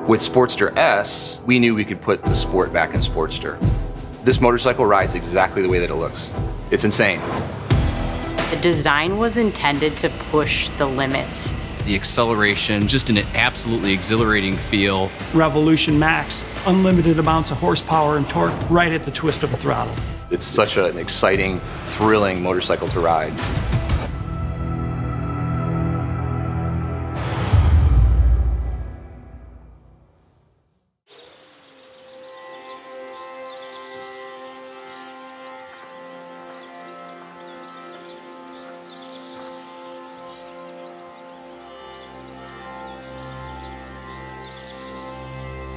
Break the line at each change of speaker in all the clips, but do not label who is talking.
With Sportster S, we knew we could put the sport back in Sportster. This motorcycle rides exactly the way that it looks. It's insane.
The design was intended to push the limits.
The acceleration, just an absolutely exhilarating feel.
Revolution Max, unlimited amounts of horsepower and torque right at the twist of a throttle.
It's such an exciting, thrilling motorcycle to ride.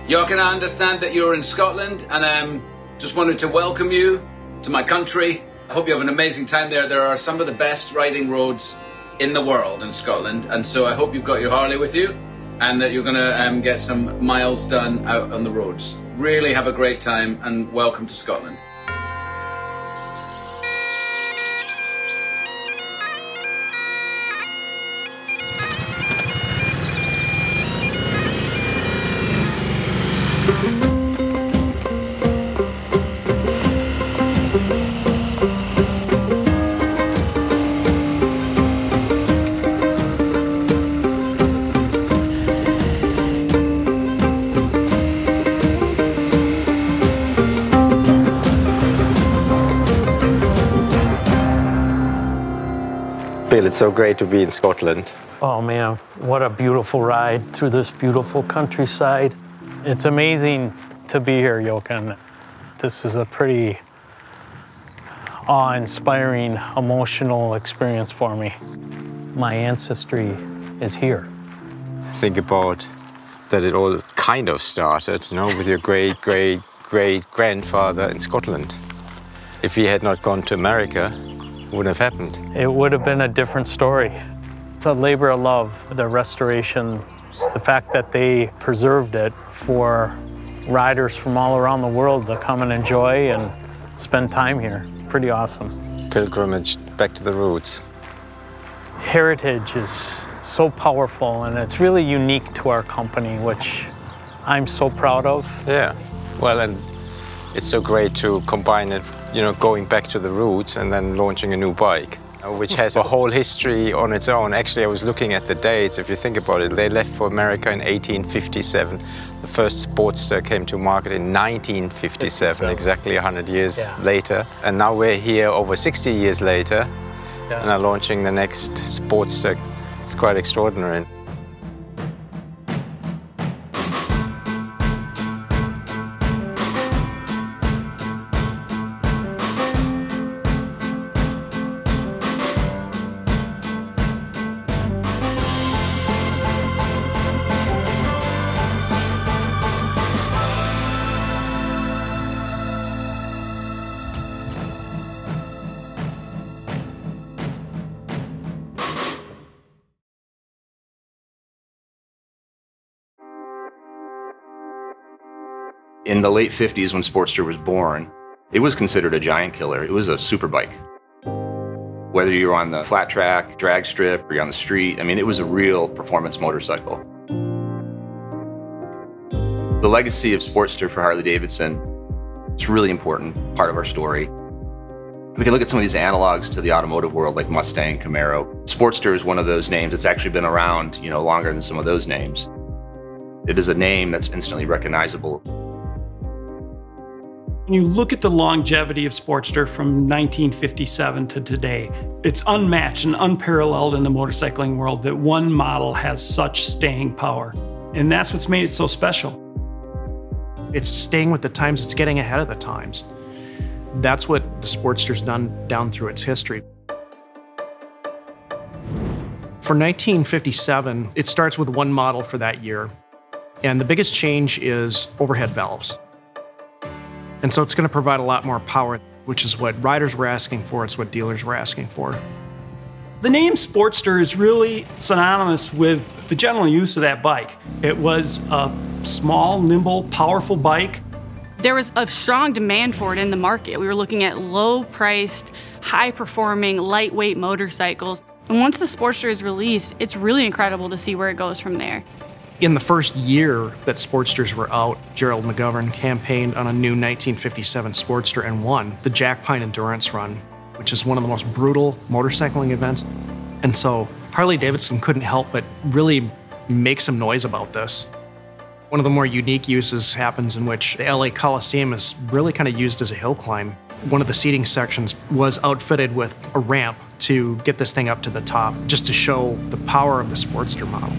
Jochen, I understand that you're in Scotland, and just wanted to welcome you to my country. I hope you have an amazing time there. There are some of the best riding roads in the world in Scotland, and so I hope you've got your Harley with you and that you're going to get some miles done out on the roads. Really have a great time, and welcome to Scotland.
Bill, it's so great to be in Scotland.
Oh man, what a beautiful ride through this beautiful countryside. It's amazing to be here, Jochen. This is a pretty awe-inspiring, emotional experience for me. My ancestry is here.
Think about that it all kind of started, you know, with your great-great-great-grandfather in Scotland. If he had not gone to America, it wouldn't have happened.
It would have been a different story. It's a labor of love, the restoration, the fact that they preserved it for riders from all around the world to come and enjoy and spend time here. Pretty awesome.
Pilgrimage back to the roots.
Heritage is so powerful, and it's really unique to our company, which I'm so proud of.
Yeah, well, and it's so great to combine it, you know, going back to the roots and then launching a new bike, which has a whole history on its own. Actually, I was looking at the dates. If you think about it, they left for America in 1857. The first Sportster came to market in 1957, exactly 100 years later. And now we're here over 60 years later and are launching the next Sportster. It's quite extraordinary.
In the late 50s, when Sportster was born, it was considered a giant killer. It was a super bike. Whether you're on the flat track, drag strip, or you're on the street, I mean, it was a real performance motorcycle. The legacy of Sportster for Harley-Davidson is a really important part of our story. We can look at some of these analogs to the automotive world, like Mustang, Camaro. Sportster is one of those names that's actually been around, you know, longer than some of those names. It is a name that's instantly recognizable.
When you look at the longevity of Sportster from 1957 to today, it's unmatched and unparalleled in the motorcycling world that one model has such staying power. And that's what's made it so special.
It's staying with the times, it's getting ahead of the times. That's what the Sportster's done down through its history. For 1957, it starts with one model for that year. And the biggest change is overhead valves. And so it's going to provide a lot more power, which is what riders were asking for, it's what dealers were asking for.
The name Sportster is really synonymous with the general use of that bike. It was a small, nimble, powerful bike.
There was a strong demand for it in the market. We were looking at low-priced, high-performing, lightweight motorcycles. And once the Sportster is released, it's really incredible to see where it goes from there.
In the first year that Sportsters were out, Gerald McGovern campaigned on a new 1957 Sportster and won the Jack Pine Endurance Run, which is one of the most brutal motorcycling events. And so Harley-Davidson couldn't help but really make some noise about this. One of the more unique uses happens in which the LA Coliseum is really kind of used as a hill climb. One of the seating sections was outfitted with a ramp to get this thing up to the top, just to show the power of the Sportster model.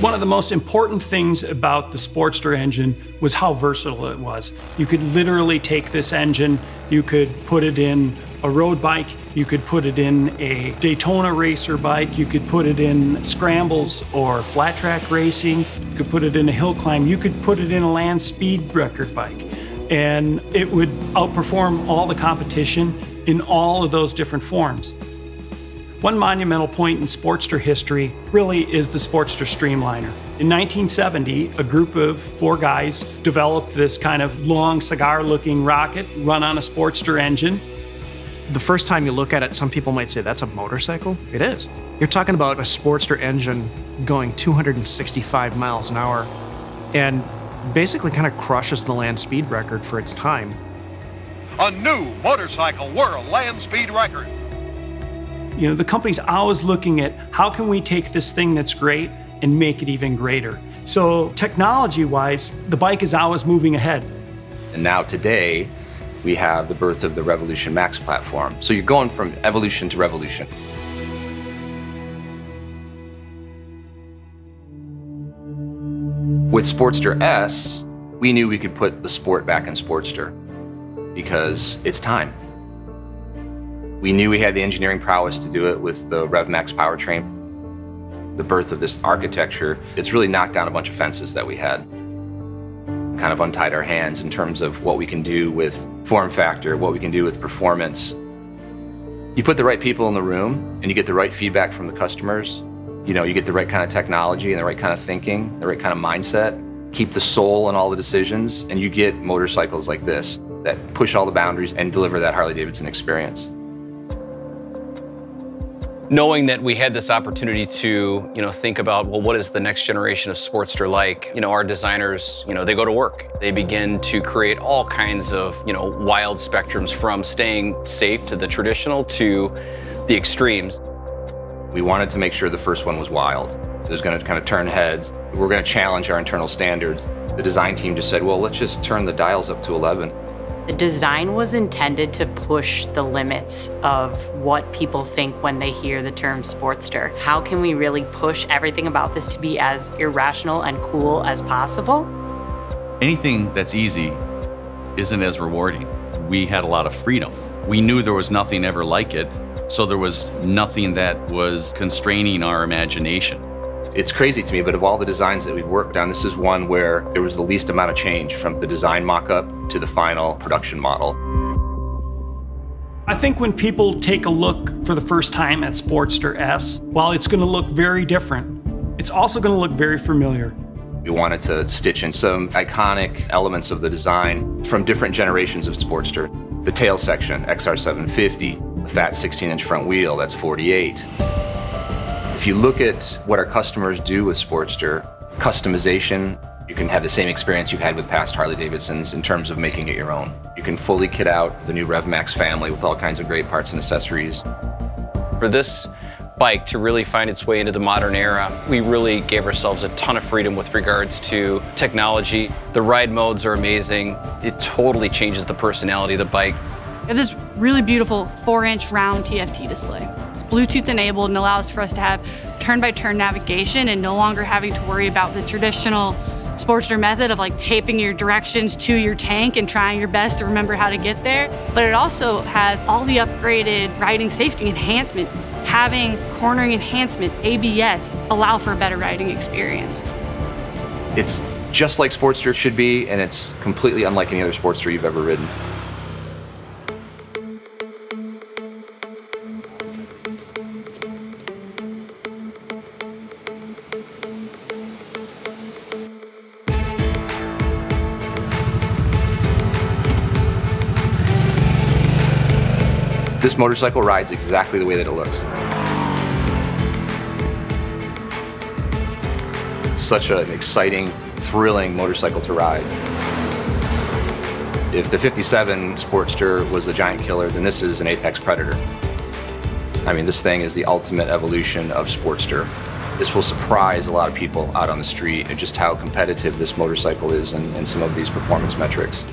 One of the most important things about the Sportster engine was how versatile it was. You could literally take this engine, you could put it in a road bike, you could put it in a Daytona racer bike, you could put it in scrambles or flat track racing, you could put it in a hill climb, you could put it in a land speed record bike. And it would outperform all the competition in all of those different forms. One monumental point in Sportster history really is the Sportster Streamliner. In 1970, a group of 4 guys developed this kind of long cigar-looking rocket run on a Sportster engine.
The first time you look at it, some people might say, that's a motorcycle? It is. You're talking about a Sportster engine going 265 miles an hour and basically kind of crushes the land speed record for its time.
A new motorcycle world land speed record.
You know, the company's always looking at how can we take this thing that's great and make it even greater. So technology-wise, the bike is always moving ahead.
And now today, we have the birth of the Revolution Max platform. So you're going from evolution to revolution. With Sportster S, we knew we could put the sport back in Sportster because it's time. We knew we had the engineering prowess to do it with the RevMax powertrain. The birth of this architecture, it's really knocked down a bunch of fences that we had. Kind of untied our hands in terms of what we can do with form factor, what we can do with performance. You put the right people in the room and you get the right feedback from the customers. You know, you get the right kind of technology and the right kind of thinking, the right kind of mindset. Keep the soul in all the decisions and you get motorcycles like this that push all the boundaries and deliver that Harley-Davidson experience.
Knowing that we had this opportunity to, think about, well, what is the next generation of Sportster like? Our designers, they go to work. They begin to create all kinds of, wild spectrums from staying safe to the traditional to the extremes.
We wanted to make sure the first one was wild. It was going to kind of turn heads. We're going to challenge our internal standards. The design team just said, well, let's just turn the dials up to 11.
The design was intended to push the limits of what people think when they hear the term Sportster. How can we really push everything about this to be as irrational and cool as possible?
Anything that's easy isn't as rewarding. We had a lot of freedom. We knew there was nothing ever like it, so there was nothing that was constraining our imagination.
It's crazy to me, but of all the designs that we've worked on, this is one where there was the least amount of change from the design mock-up to the final production model.
I think when people take a look for the first time at Sportster S, while it's going to look very different, it's also going to look very familiar.
We wanted to stitch in some iconic elements of the design from different generations of Sportster. The tail section, XR750, the fat 16-inch front wheel, that's 48. If you look at what our customers do with Sportster, customization, you can have the same experience you've had with past Harley-Davidsons in terms of making it your own. You can fully kit out the new RevMax family with all kinds of great parts and accessories.
For this bike to really find its way into the modern era, we really gave ourselves a ton of freedom with regards to technology. The ride modes are amazing. It totally changes the personality of the bike.
We have this really beautiful 4-inch round TFT display. It's Bluetooth enabled and allows for us to have turn-by-turn navigation and no longer having to worry about the traditional Sportster method of like taping your directions to your tank and trying your best to remember how to get there. But it also has all the upgraded riding safety enhancements. Having cornering enhancement, ABS, allow for a better riding experience.
It's just like Sportster should be, and it's completely unlike any other Sportster you've ever ridden. This motorcycle rides exactly the way that it looks. It's such an exciting, thrilling motorcycle to ride. If the 57 Sportster was a giant killer, then this is an apex predator. I mean, this thing is the ultimate evolution of Sportster. This will surprise a lot of people out on the street at just how competitive this motorcycle is in some of these performance metrics.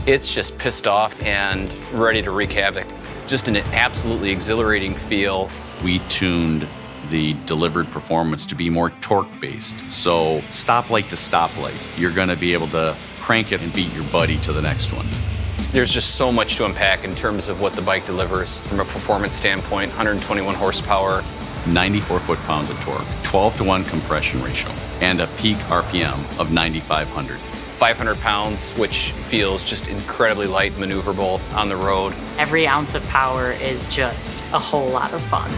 It's just pissed off and ready to wreak havoc. Just an absolutely exhilarating feel.
We tuned the delivered performance to be more torque-based. So stoplight to stoplight, you're gonna be able to crank it and beat your buddy to the next one.
There's just so much to unpack in terms of what the bike delivers from a performance standpoint. 121 horsepower.
94 foot-pounds of torque, 12-to-1 compression ratio, and a peak RPM of 9,500.
500 pounds, which feels just incredibly light, maneuverable on the road.
Every ounce of power is just a whole lot of fun.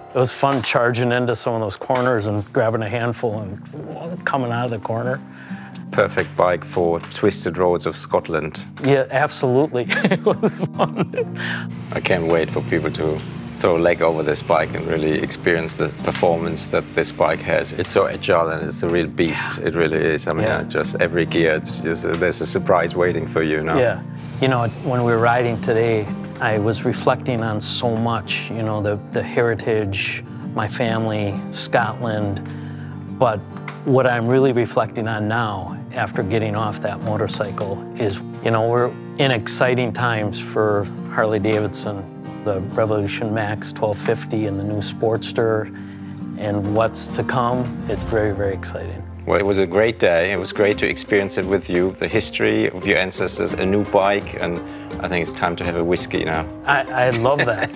It was fun charging into some of those corners and grabbing a handful and coming out of the corner.
Perfect bike for twisted roads of Scotland.
Yeah, absolutely. It was fun.
I can't wait for people to throw a leg over this bike and really experience the performance that this bike has. It's so agile and it's a real beast. It really is. I mean, just every gear, there's a surprise waiting for you now.
Yeah. You know, when we were riding today, I was reflecting on so much, you know, the heritage, my family, Scotland. But what I'm really reflecting on now, after getting off that motorcycle, is, you know, we're in exciting times for Harley-Davidson. The Revolution Max 1250 and the new Sportster, and what's to come, it's very, very exciting.
Well, it was a great day. It was great to experience it with you, the history of your ancestors, a new bike, and I think it's time to have a whiskey now.
I love that.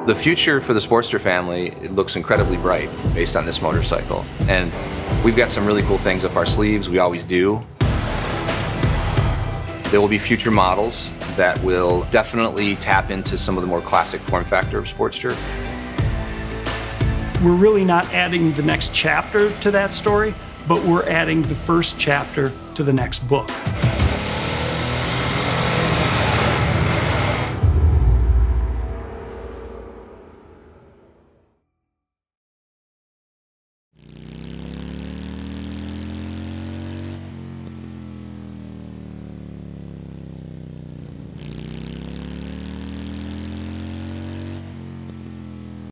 The future for the Sportster family, it looks incredibly bright based on this motorcycle. And we've got some really cool things up our sleeves, we always do. There will be future models that will definitely tap into some of the more classic form factor of Sportster.
We're really not adding the next chapter to that story, but we're adding the first chapter to the next book.